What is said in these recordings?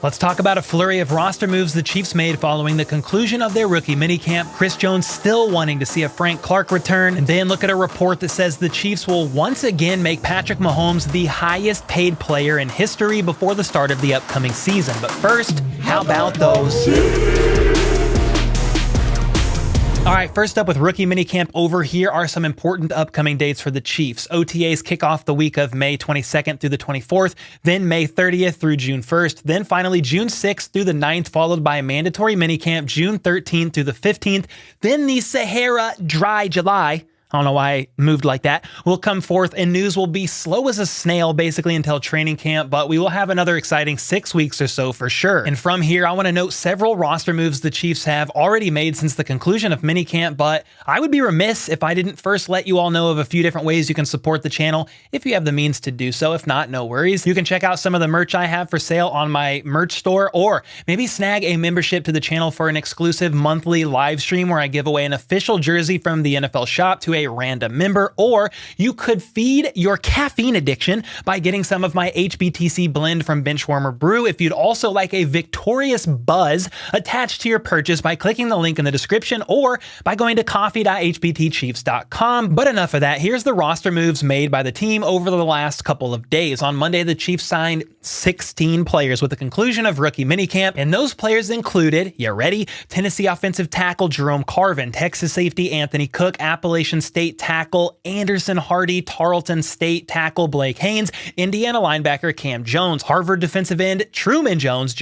Let's talk about a flurry of roster moves the Chiefs made following the conclusion of their rookie minicamp. Chris Jones still wanting to see a Frank Clark return, and then look at a report that says the Chiefs will once again make Patrick Mahomes the highest paid player in history before the start of the upcoming season. But first, how about those? All right, first up with rookie minicamp over, here are some important upcoming dates for the Chiefs. OTAs kick off the week of May 22nd through the 24th, then May 30th through June 1st, then finally June 6th through the 9th, followed by a mandatory minicamp June 13th through the 15th, then the Sahara Dry July. I don't know why I moved like that, will come forth, and news will be slow as a snail basically until training camp, but we will have another exciting 6 weeks or so for sure. And from here, I want to note several roster moves the Chiefs have already made since the conclusion of minicamp, but I would be remiss if I didn't first let you all know of a few different ways you can support the channel if you have the means to do so. If not, no worries. You can check out some of the merch I have for sale on my merch store, or maybe snag a membership to the channel for an exclusive monthly live stream where I give away an official jersey from the NFL shop to a random member. Or you could feed your caffeine addiction by getting some of my HBTC blend from Benchwarmer Brew if you'd also like a victorious buzz attached to your purchase by clicking the link in the description or by going to coffee.hbtchiefs.com. But enough of that. Here's the roster moves made by the team over the last couple of days. On Monday, the Chiefs signed 16 players with the conclusion of rookie minicamp, and those players included, you ready? Tennessee offensive tackle Jerome Carvin, Texas safety Anthony Cook, Appalachian State tackle Anderson Hardy, Tarleton State tackle Blake Haynes, Indiana linebacker Cam Jones, Harvard defensive end Truman Jones,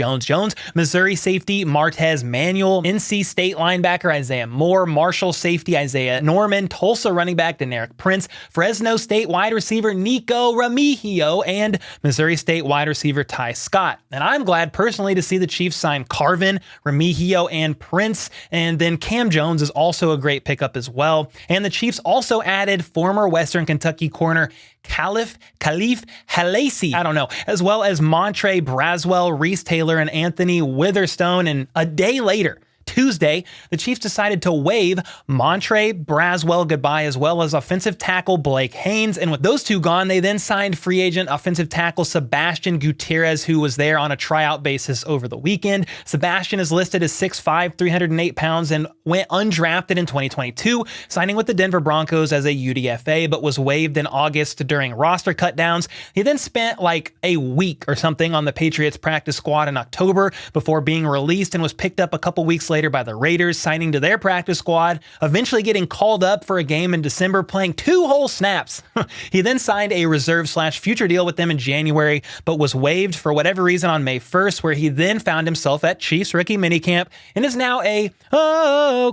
Missouri safety Martez Manuel, NC State linebacker Isaiah Moore, Marshall safety Isaiah Norman, Tulsa running back Deneric Prince, Fresno State wide receiver Nico Remigio, and Missouri State wide receiver Ty Scott. And I'm glad personally to see the Chiefs sign Carvin, Remigio, and Prince, and then Cam Jones is also a great pickup as well. And the Chiefs also added former Western Kentucky corner Khalif Halaisi, as well as Montre Braswell, Reese Taylor, and Anthony Witherstone. And a day later, Tuesday, the Chiefs decided to waive Montre Braswell goodbye, as well as offensive tackle Blake Haynes. And with those two gone, they then signed free agent offensive tackle Sebastian Gutierrez, who was there on a tryout basis over the weekend. Sebastian is listed as 6'5", 308 pounds, and went undrafted in 2022, signing with the Denver Broncos as a UDFA, but was waived in August during roster cutdowns. He then spent like a week or something on the Patriots practice squad in October before being released, and was picked up a couple weeks later by the Raiders, signing to their practice squad, eventually getting called up for a game in December, playing 2 whole snaps. He then signed a reserve/future deal with them in January, but was waived for whatever reason on May 1st, where he then found himself at Chiefs rookie minicamp and is now a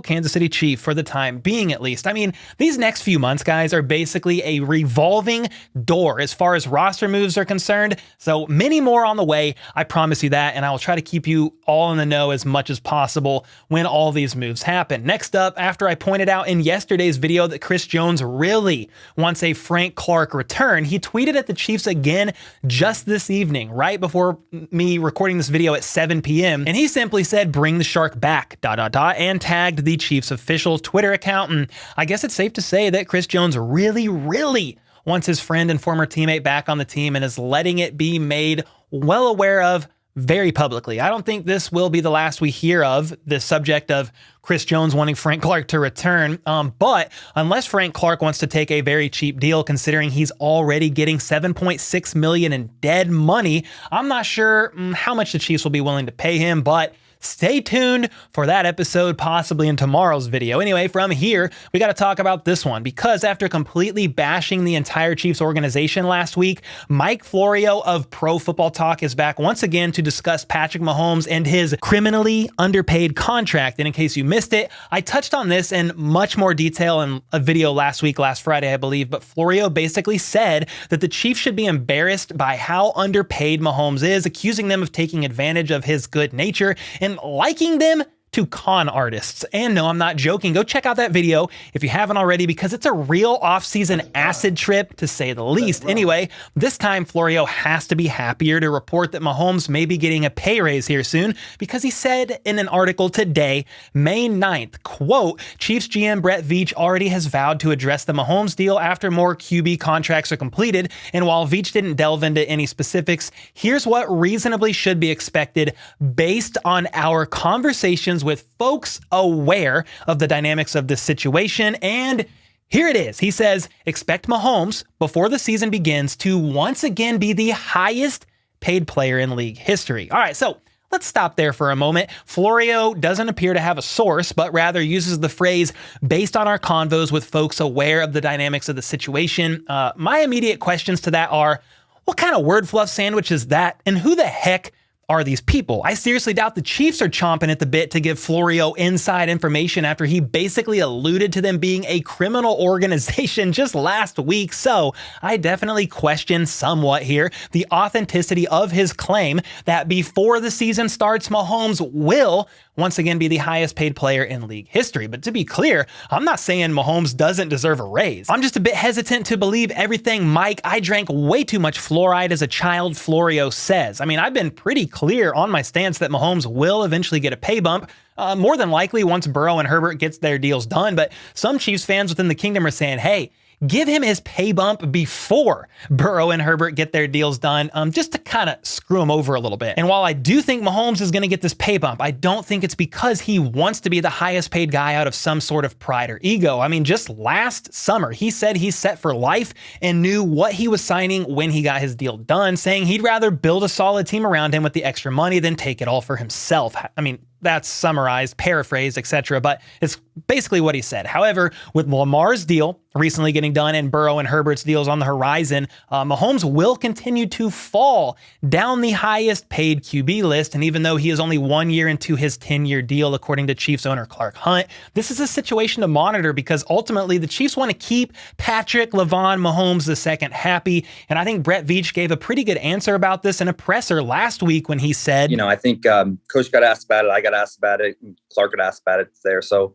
Kansas City Chief for the time being, at least. I mean, these next few months, guys, are basically a revolving door as far as roster moves are concerned. So many more on the way, I promise you that, and I will try to keep you all in the know as much as possible when all these moves happen. Next up, after I pointed out in yesterday's video that Chris Jones really wants a Frank Clark return, he tweeted at the Chiefs again just this evening, right before me recording this video at 7 p.m. And he simply said, "Bring the shark back, ... and tagged the Chiefs official Twitter account. And I guess it's safe to say that Chris Jones really wants his friend and former teammate back on the team and is letting it be made well aware of very publicly. I don't think this will be the last we hear of the subject of Chris Jones wanting Frank Clark to return. But unless Frank Clark wants to take a very cheap deal, considering he's already getting $7.6 million in dead money, I'm not sure how much the Chiefs will be willing to pay him, but stay tuned for that episode, possibly in tomorrow's video. Anyway, from here, we got to talk about this one, because after completely bashing the entire Chiefs organization last week, Mike Florio of Pro Football Talk is back once again to discuss Patrick Mahomes and his criminally underpaid contract. And in case you missed it, I touched on this in much more detail in a video last Friday, I believe, but Florio basically said that the Chiefs should be embarrassed by how underpaid Mahomes is, accusing them of taking advantage of his good nature and liking them to con artists. And no, I'm not joking. Go check out that video if you haven't already, because it's a real offseason acid trip, to say the least. Anyway, this time Florio has to be happier to report that Mahomes may be getting a pay raise here soon, because he said in an article today, May 9th, quote, Chiefs GM Brett Veach already has vowed to address the Mahomes deal after more QB contracts are completed. And while Veach didn't delve into any specifics, here's what reasonably should be expected based on our conversations with folks aware of the dynamics of this situation. And here it is. He says, expect Mahomes before the season begins to once again be the highest paid player in league history. All right, so let's stop there for a moment. Florio doesn't appear to have a source, but rather uses the phrase based on our convos with folks aware of the dynamics of the situation. My immediate questions to that are, what kind of word fluff sandwich is that? And who the heck are these people? I seriously doubt the Chiefs are chomping at the bit to give Florio inside information after he basically alluded to them being a criminal organization just last week. So I definitely question somewhat here the authenticity of his claim that before the season starts, Mahomes will once again be the highest paid player in league history. But to be clear, I'm not saying Mahomes doesn't deserve a raise. I'm just a bit hesitant to believe everything Mike, I drank way too much fluoride as a child Florio says. I mean, I've been pretty clear on my stance that Mahomes will eventually get a pay bump, more than likely once Burrow and Herbert gets their deals done. But some Chiefs fans within the kingdom are saying, hey, give him his pay bump before Burrow and Herbert get their deals done, just to kind of screw him over a little bit. And while I do think Mahomes is going to get this pay bump, I don't think it's because he wants to be the highest paid guy out of some sort of pride or ego. I mean, just last summer, he said he's set for life and knew what he was signing when he got his deal done, saying he'd rather build a solid team around him with the extra money than take it all for himself. I mean, that's summarized, paraphrased, etc., but it's basically what he said. However, with Lamar's deal recently getting done and Burrow and Herbert's deals on the horizon, Mahomes will continue to fall down the highest paid QB list. And even though he is only 1 year into his 10-year deal, according to Chiefs owner Clark Hunt, this is a situation to monitor because ultimately the Chiefs want to keep Patrick Mahomes II happy. And I think Brett Veach gave a pretty good answer about this in a presser last week when he said, I think Coach got asked about it. I got asked about it. And Clark got asked about it there. So,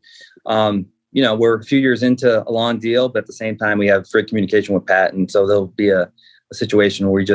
we're a few years into a long deal, but at the same time, we have great communication with Pat. And so there'll be a situation where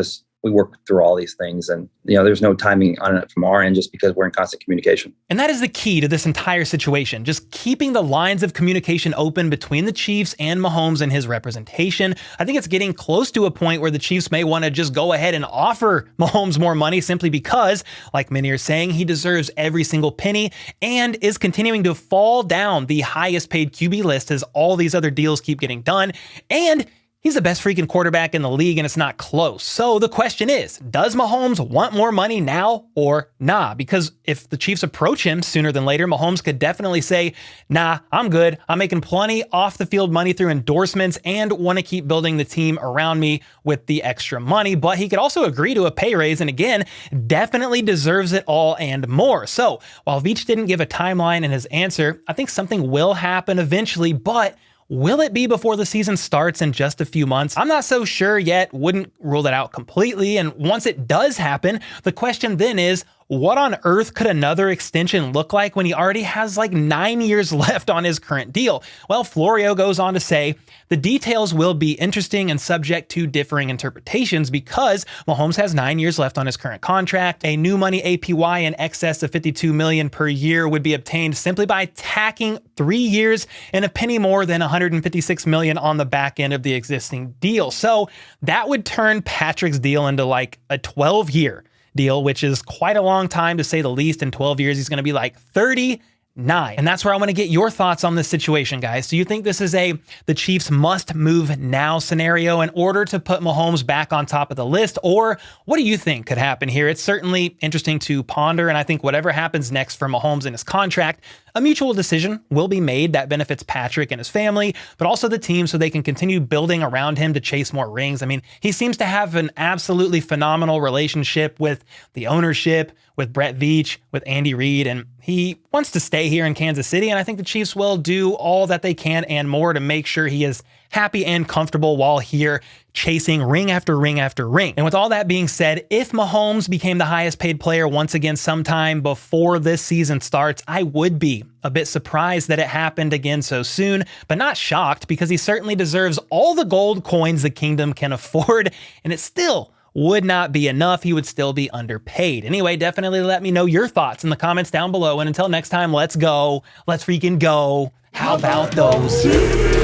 we work through all these things. And, there's no timing on it from our end just because we're in constant communication. And that is the key to this entire situation, just keeping the lines of communication open between the Chiefs and Mahomes and his representation. I think it's getting close to a point where the Chiefs may want to just go ahead and offer Mahomes more money simply because, like many are saying, he deserves every single penny and is continuing to fall down the highest paid QB list as all these other deals keep getting done. And he's the best freaking quarterback in the league, and it's not close. So the question is, does Mahomes want more money now or nah? Because if the Chiefs approach him sooner than later, Mahomes could definitely say, nah, I'm good. I'm making plenty off the field money through endorsements and want to keep building the team around me with the extra money. But he could also agree to a pay raise, and again, definitely deserves it all and more. So while Veach didn't give a timeline in his answer, I think something will happen eventually, but will it be before the season starts in just a few months? I'm not so sure yet, wouldn't rule that out completely. And once it does happen, the question then is, what on earth could another extension look like when he already has like 9 years left on his current deal? Well, Florio goes on to say, the details will be interesting and subject to differing interpretations because Mahomes has 9 years left on his current contract. A new money APY in excess of $52 million per year would be obtained simply by tacking 3 years and a penny more than $156 million on the back end of the existing deal. So that would turn Patrick's deal into like a 12-year deal, which is quite a long time to say the least. In 12 years, he's going to be like 39. And that's where I want to get your thoughts on this situation, guys. Do you think this is the Chiefs must move now scenario in order to put Mahomes back on top of the list? Or what do you think could happen here? It's certainly interesting to ponder. And I think whatever happens next for Mahomes and his contract, a mutual decision will be made that benefits Patrick and his family, but also the team so they can continue building around him to chase more rings. I mean, he seems to have an absolutely phenomenal relationship with the ownership, with Brett Veach, with Andy Reid, and he wants to stay stay here in Kansas City, and I think the Chiefs will do all that they can and more to make sure he is happy and comfortable while here chasing ring after ring after ring. And with all that being said, if Mahomes became the highest paid player once again sometime before this season starts, I would be a bit surprised that it happened again so soon, but not shocked because he certainly deserves all the gold coins the kingdom can afford, and it still would not be enough. He would still be underpaid. Anyway, definitely let me know your thoughts in the comments down below, and until next time, let's go. Let's freaking go. How about those?